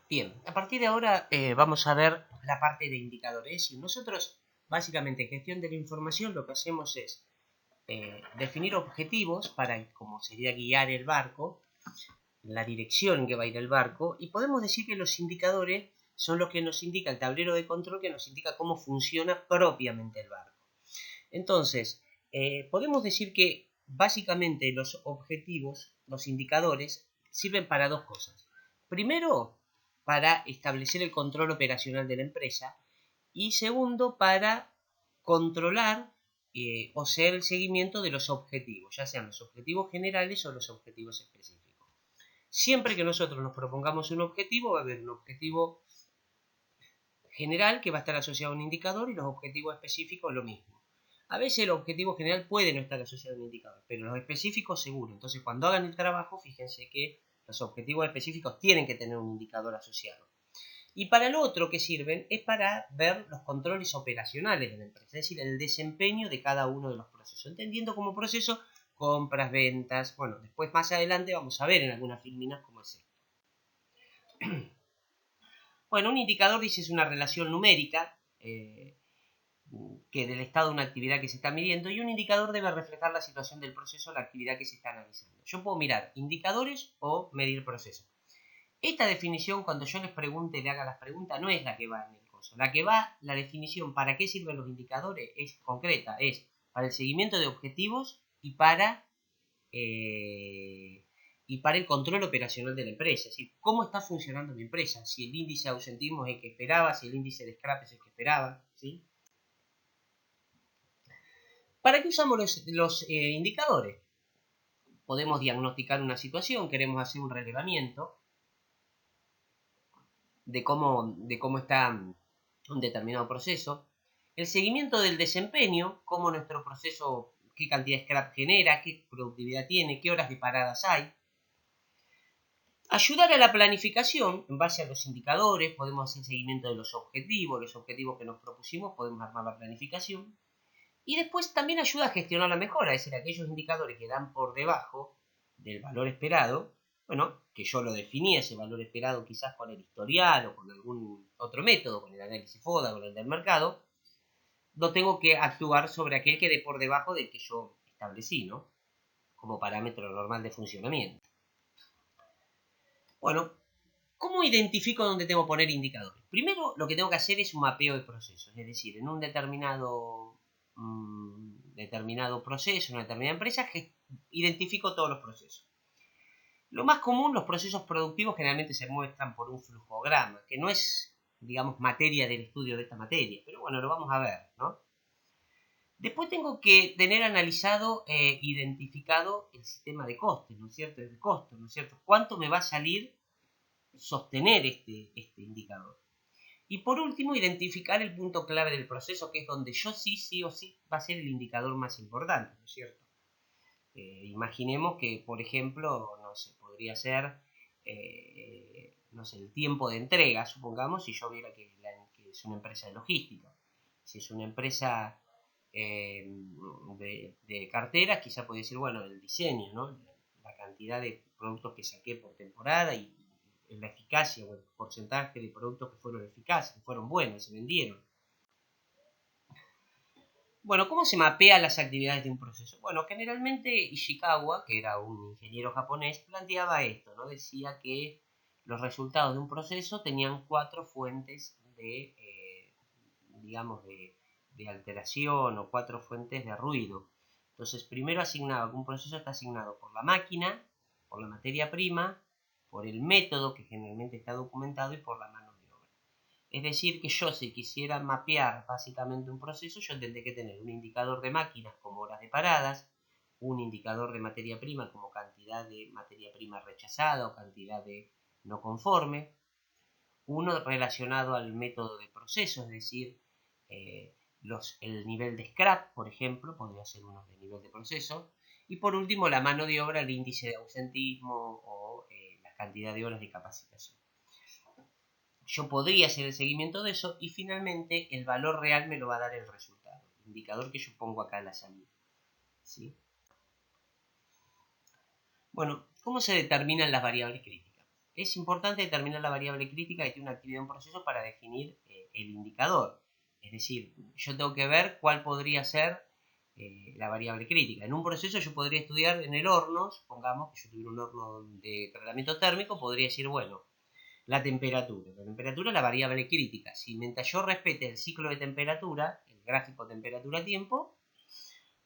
Bien, a partir de ahora vamos a ver la parte de indicadores. Y nosotros, básicamente, en gestión de la información, lo que hacemos es definir objetivos para, como sería guiar el barco, la dirección en que va a ir el barco, y podemos decir que los indicadores son los que nos indica el tablero de control, que nos indica cómo funciona propiamente el barco. Entonces, podemos decir que básicamente los objetivos, los indicadores, sirven para dos cosas. Primero, para establecer el control operacional de la empresa, y segundo, para controlar o hacer el seguimiento de los objetivos, ya sean los objetivos generales o los objetivos específicos. Siempre que nosotros nos propongamos un objetivo, va a haber un objetivo general que va a estar asociado a un indicador y los objetivos específicos lo mismo. A veces el objetivo general puede no estar asociado a un indicador, pero los específicos seguro. Entonces, cuando hagan el trabajo, fíjense que los objetivos específicos tienen que tener un indicador asociado. Y para lo otro que sirven es para ver los controles operacionales de la empresa, es decir, el desempeño de cada uno de los procesos, entendiendo como proceso compras, ventas. Bueno, después más adelante vamos a ver en algunas filminas cómo es esto. Bueno, un indicador, dice, es una relación numérica que del estado de una actividad que se está midiendo, y un indicador debe reflejar la situación del proceso o la actividad que se está analizando. Yo puedo mirar indicadores o medir procesos. Esta definición, cuando yo les pregunte, le haga las preguntas, no es la que va en el coso. La definición para qué sirven los indicadores es concreta, es para el seguimiento de objetivos y para el control operacional de la empresa. Es decir, cómo está funcionando mi empresa, si el índice de ausentismo es el que esperaba, si el índice de scrap es el que esperaba, ¿sí? ¿Para qué usamos los indicadores? Podemos diagnosticar una situación, queremos hacer un relevamiento de cómo está un determinado proceso, el seguimiento del desempeño, cómo nuestro proceso, qué cantidad de scrap genera, qué productividad tiene, qué horas de paradas hay. Ayudar a la planificación en base a los indicadores, podemos hacer seguimiento de los objetivos que nos propusimos, podemos armar la planificación. Y después también ayuda a gestionar la mejora, es decir, aquellos indicadores que dan por debajo del valor esperado, bueno, que yo lo definí ese valor esperado quizás con el historial o con algún otro método, con el análisis FODA, con el del mercado, no tengo que actuar sobre aquel que dé por debajo del que yo establecí, ¿no? Como parámetro normal de funcionamiento. Bueno, ¿cómo identifico dónde tengo que poner indicadores? Primero, lo que tengo que hacer es un mapeo de procesos, es decir, en un determinado proceso, en una determinada empresa, identifico todos los procesos. Lo más común, los procesos productivos generalmente se muestran por un flujograma, que no es, digamos, materia del estudio de esta materia, pero bueno, lo vamos a ver, ¿no? Después tengo que tener analizado, identificado el sistema de costes, ¿no es cierto? El costo, ¿no es cierto? ¿Cuánto me va a salir sostener este indicador? Y por último, identificar el punto clave del proceso, que es donde yo sí o sí va a ser el indicador más importante, ¿no es cierto? Imaginemos que, por ejemplo, no sé, podría ser, no sé, el tiempo de entrega, supongamos, si yo viera que es una empresa de logística. Si es una empresa de carteras, quizá puede decir, bueno, el diseño, ¿no? La cantidad de productos que saqué por temporada y la eficacia o el porcentaje de productos que fueron eficaces, que fueron buenos, se vendieron. Bueno, ¿cómo se mapea las actividades de un proceso? Bueno, generalmente Ishikawa, que era un ingeniero japonés, planteaba esto, ¿no? Decía que los resultados de un proceso tenían 4 fuentes de, digamos, de alteración o 4 fuentes de ruido. Entonces, primero asignaba que un proceso está asignado por la máquina, por la materia prima, por el método que generalmente está documentado y por la mano de obra. Es decir, que yo, si quisiera mapear básicamente un proceso, yo tendré que tener un indicador de máquinas como horas de paradas, un indicador de materia prima como cantidad de materia prima rechazada o cantidad de no conforme, uno relacionado al método de proceso, es decir, el nivel de scrap, por ejemplo, podría ser uno de nivel de proceso, y por último la mano de obra, el índice de ausentismo o la cantidad de horas de capacitación. Yo podría hacer el seguimiento de eso y finalmente el valor real me lo va a dar el resultado, el indicador que yo pongo acá en la salida, ¿sí? Bueno, ¿cómo se determinan las variables críticas? es importante determinar la variable crítica que tiene una actividad en un proceso para definir el indicador. Es decir, yo tengo que ver cuál podría ser la variable crítica. En un proceso yo podría estudiar en el horno, pongamos que yo tuviera un horno de tratamiento térmico, podría decir, bueno, la temperatura. La temperatura es la variable crítica. Si mientras yo respete el ciclo de temperatura, el gráfico temperatura-tiempo,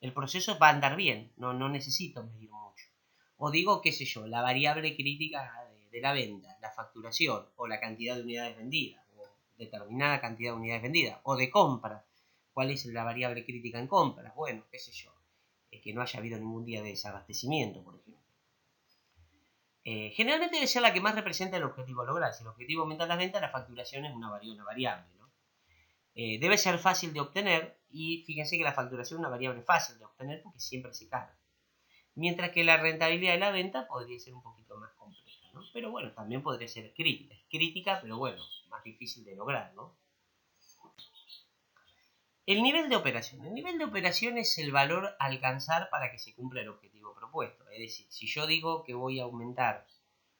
el proceso va a andar bien, no necesito medir mucho. O digo, qué sé yo, la variable crítica de la venta, la facturación, o la cantidad de unidades vendidas, o determinada cantidad de unidades vendidas, o de compra. ¿Cuál es la variable crítica en compras? Bueno, qué sé yo, que no haya habido ningún día de desabastecimiento, por ejemplo. Generalmente debe ser la que más representa el objetivo a lograr. Si el objetivo aumenta las ventas, la facturación es una variable, ¿no? Debe ser fácil de obtener y fíjense que la facturación es una variable fácil de obtener porque siempre se carga. Mientras que la rentabilidad de la venta podría ser un poquito más compleja, ¿no? Pero bueno, también podría ser crítica. Es crítica, pero bueno, más difícil de lograr, ¿no? El nivel de operación. El nivel de operación es el valor a alcanzar para que se cumpla el objetivo propuesto. Es decir, si yo digo que voy a aumentar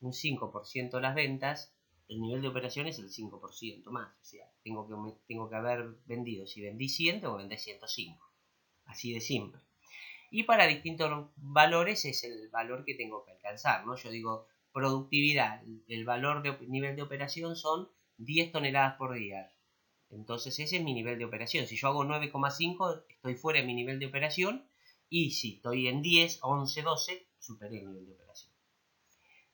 un 5% las ventas, el nivel de operación es el 5% más. O sea, tengo que haber vendido, si vendí 100, tengo que vender 105. Así de simple. Y para distintos valores es el valor que tengo que alcanzar, ¿no? Yo digo, productividad, el valor de nivel de operación son 10 toneladas por día. Entonces ese es mi nivel de operación. Si yo hago 9,5, estoy fuera de mi nivel de operación. Y si estoy en 10, 11, 12, superé el nivel de operación.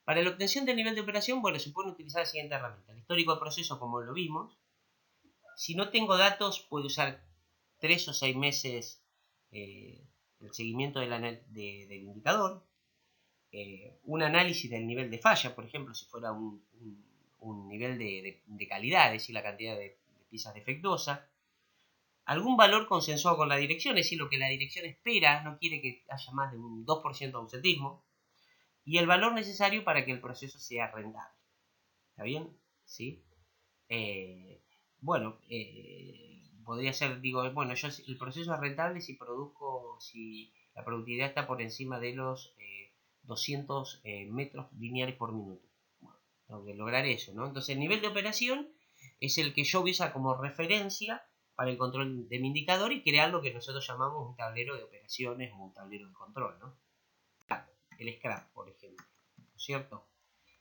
Para la obtención del nivel de operación, bueno, se pueden utilizar la siguiente herramienta. El histórico de proceso, como lo vimos. Si no tengo datos, puedo usar 3 o 6 meses el seguimiento del indicador. Un análisis del nivel de falla, por ejemplo, si fuera un nivel de calidad, es decir, la cantidad de piezas defectuosas. Algún valor consensuado con la dirección, es decir, lo que la dirección espera, no quiere que haya más de un 2% de ausentismo. Y el valor necesario para que el proceso sea rentable. ¿Está bien? ¿Sí? Bueno, podría ser, digo, bueno, el proceso es rentable si la productividad está por encima de los 200 metros lineales por minuto. Bueno, tengo que lograr eso, ¿no? Entonces el nivel de operación es el que yo voy a usar como referencia para el control de mi indicador y crear lo que nosotros llamamos un tablero de operaciones o un tablero de control, ¿no? El scrap, por ejemplo, ¿cierto?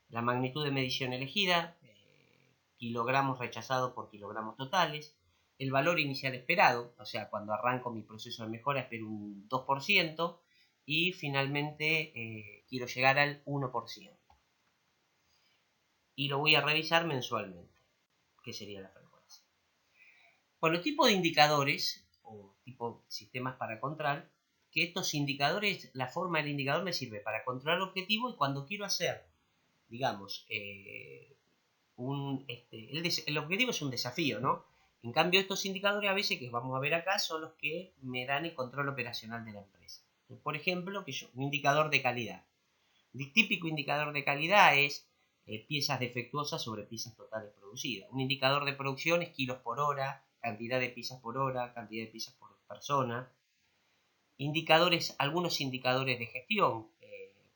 La magnitud de medición elegida, kilogramos rechazados por kilogramos totales, el valor inicial esperado, o sea, cuando arranco mi proceso de mejora espero un 2% y finalmente quiero llegar al 1%. Y lo voy a revisar mensualmente, que sería la frecuencia. Bueno, tipo de indicadores o tipo sistemas para control, que estos indicadores, la forma del indicador me sirve para controlar el objetivo y cuando quiero hacer, digamos, el objetivo es un desafío, ¿no? En cambio, estos indicadores a veces que vamos a ver acá son los que me dan el control operacional de la empresa. Por ejemplo, un indicador de calidad. El típico indicador de calidad es piezas defectuosas sobre piezas totales producidas. Un indicador de producción es kilos por hora, cantidad de piezas por hora, cantidad de piezas por persona. Algunos indicadores de gestión,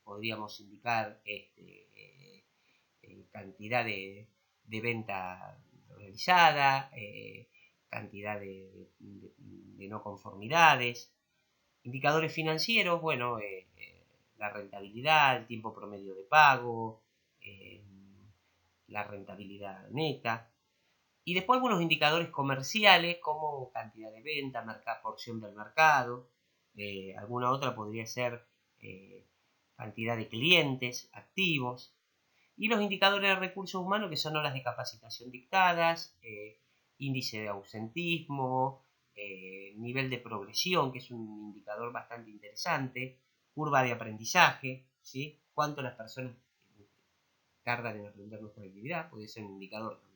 podríamos indicar cantidad de venta realizada, cantidad de no conformidades. Indicadores financieros, bueno, la rentabilidad, el tiempo promedio de pago, la rentabilidad neta. Y después algunos indicadores comerciales como cantidad de venta, porción del mercado. Alguna otra podría ser cantidad de clientes activos. Y los indicadores de recursos humanos, que son horas de capacitación dictadas, índice de ausentismo, nivel de progresión, que es un indicador bastante interesante, curva de aprendizaje, ¿sí? Cuánto las personas tardan en aprender nuestra actividad, puede ser un indicador también.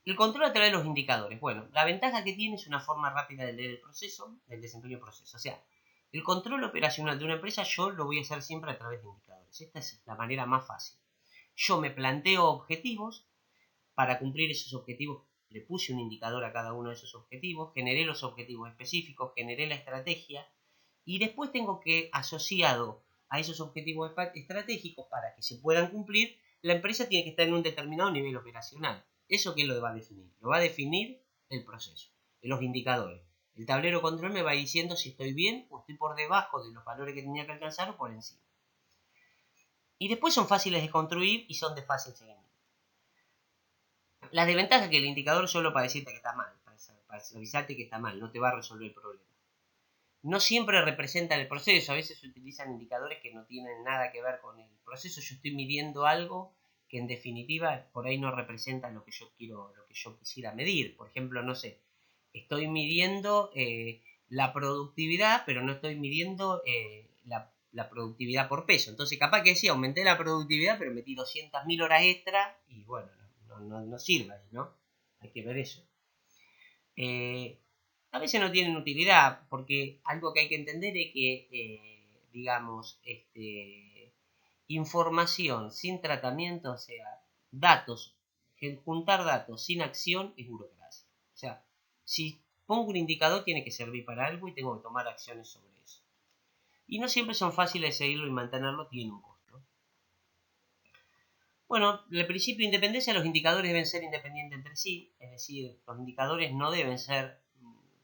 El control a través de los indicadores. Bueno, la ventaja que tiene es una forma rápida de leer el proceso, del desempeño del proceso. O sea, el control operacional de una empresa yo lo voy a hacer siempre a través de indicadores. Esta es la manera más fácil. Yo me planteo objetivos. Para cumplir esos objetivos le puse un indicador a cada uno de esos objetivos. Generé los objetivos específicos, generé la estrategia. Y después tengo que, asociado a esos objetivos estratégicos, para que se puedan cumplir, la empresa tiene que estar en un determinado nivel operacional. ¿Eso qué lo va a definir? Lo va a definir el proceso, los indicadores. El tablero control me va diciendo si estoy bien o estoy por debajo de los valores que tenía que alcanzar o por encima. Y después son fáciles de construir y son de fácil seguimiento. Las desventajas que el indicador solo para decirte que está mal, para avisarte que está mal, no te va a resolver el problema. No siempre representan el proceso, a veces se utilizan indicadores que no tienen nada que ver con el proceso. Yo estoy midiendo algo que en definitiva por ahí no representa lo que yo quisiera medir. Por ejemplo, no sé, estoy midiendo la productividad, pero no estoy midiendo la productividad por peso. Entonces capaz que sí, aumenté la productividad, pero metí 200.000 horas extra y bueno, no sirve, ¿no? Hay que ver eso. A veces no tienen utilidad, porque algo que hay que entender es que, digamos, información sin tratamiento, o sea, datos, juntar datos sin acción es burocracia. O sea, si pongo un indicador tiene que servir para algo y tengo que tomar acciones sobre eso. Y no siempre son fáciles de seguirlo y mantenerlo, tiene un costo. Bueno, el principio de independencia, los indicadores deben ser independientes entre sí, es decir, los indicadores no deben ser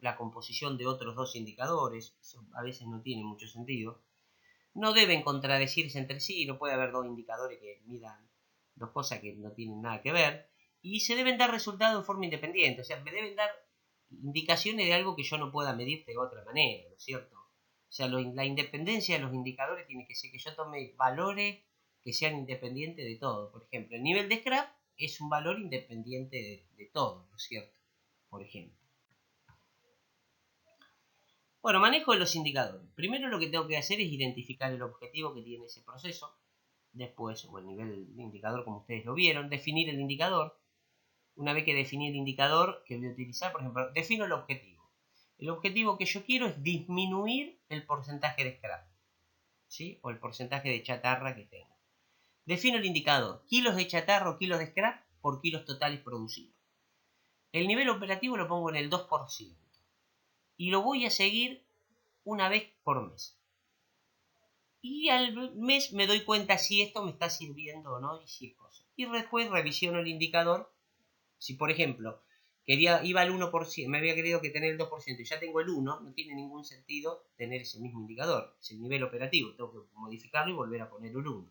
la composición de otros dos indicadores, eso a veces no tiene mucho sentido. No deben contradecirse entre sí, no puede haber dos indicadores que midan dos cosas que no tienen nada que ver, y se deben dar resultados de forma independiente, o sea, me deben dar indicaciones de algo que yo no pueda medir de otra manera, ¿no es cierto? O sea, la independencia de los indicadores tiene que ser que yo tome valores que sean independientes de todo. Por ejemplo, el nivel de scrap es un valor independiente de todo, ¿no es cierto? Por ejemplo. Bueno, manejo de los indicadores. Primero lo que tengo que hacer es identificar el objetivo que tiene ese proceso. Después, o el nivel de indicador como ustedes lo vieron, definir el indicador. Una vez que definí el indicador que voy a utilizar, por ejemplo, defino el objetivo. El objetivo que yo quiero es disminuir el porcentaje de scrap, ¿sí? O el porcentaje de chatarra que tengo. Defino el indicador, kilos de chatarra o kilos de scrap por kilos totales producidos. El nivel operativo lo pongo en el 2%. Y lo voy a seguir una vez por mes. Y al mes me doy cuenta si esto me está sirviendo o no y si es cosa. Y después revisiono el indicador. Si por ejemplo iba al 1%, me había creído que tener el 2% y ya tengo el 1%, no tiene ningún sentido tener ese mismo indicador. Es el nivel operativo, tengo que modificarlo y volver a poner el 1%.